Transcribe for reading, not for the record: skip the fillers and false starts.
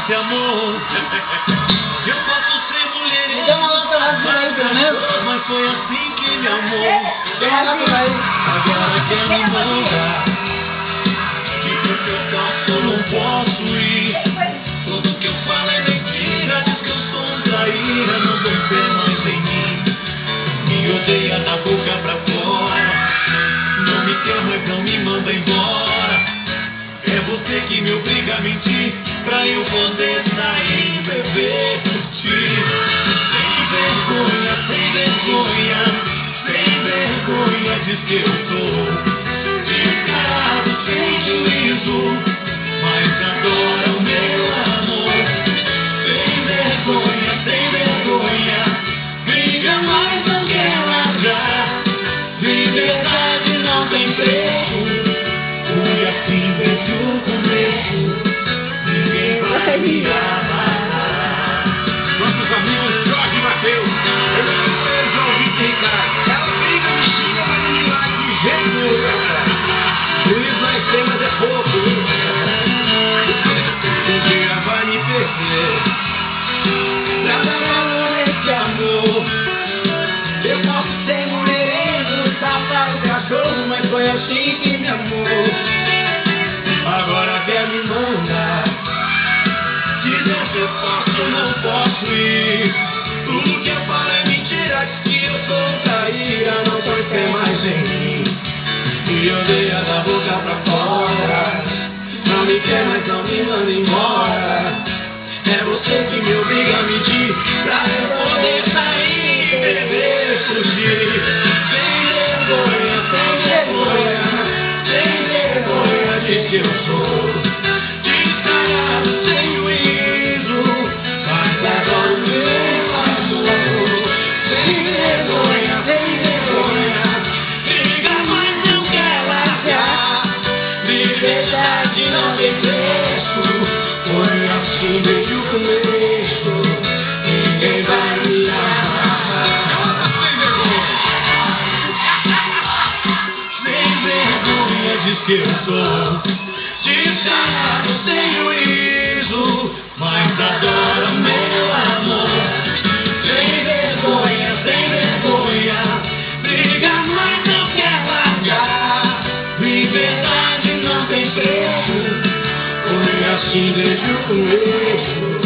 esse amor. Eu posso ser mulher e mas foi assim que me amou. Agora quer me mandar. Diz que eu posso, não posso ir. Tudo que eu falo é mentira. Diz que eu sou um traíra, não tem fé mais em mim. Me odeia da boca pra fora. Não me quer, mas não me manda embora. É você que me obriga a mentir pra eu poder sair, beber, curtir. Sem vergonha, sem vergonha, sem vergonha, diz que eu sou descarado, sem juízo, mas adora o meu amor. Sem vergonha, briga, mas não quer largar. Liberdade não tem preço. Fui assim desde o começo. Ninguém vai me amarrar. Nossos amigos Jorge e Matheus. Eu resolvi ficar. Ela briga, me xinga, mas não me larga de jeito nenhum. Juiz vai ser, mas é pouco. Um dia vai me perder. Nada valor nesse amor. Eu posso ser mulherengo, safado, cachorro, mas foi assim que me amou. Agora quer me mandar. Dizer que eu posso, não posso ir. Tudo que eu falo é mentira. Diz que eu sou um traíra, não tem fé mais em mim. Me odeia da boca pra fora. Não me quer, mas não me manda embora. É você que me obriga a mentir pra eu poder sair e beber, fugir. Sem vergonha, diz que eu sou descarado, sem juízo, mas adoro o meu amor. Sem vergonha, briga, mas não quer largar. Liberdade não tem preço. Foi assim desde o começo. Ninguém vai me amarrar. Sem vergonha, diz que eu sou descarado, sem juízo, mas adora meu amor. Sem vergonha, briga, mas não quer largar. Liberdade não tem preço. Foi assim desde o começo.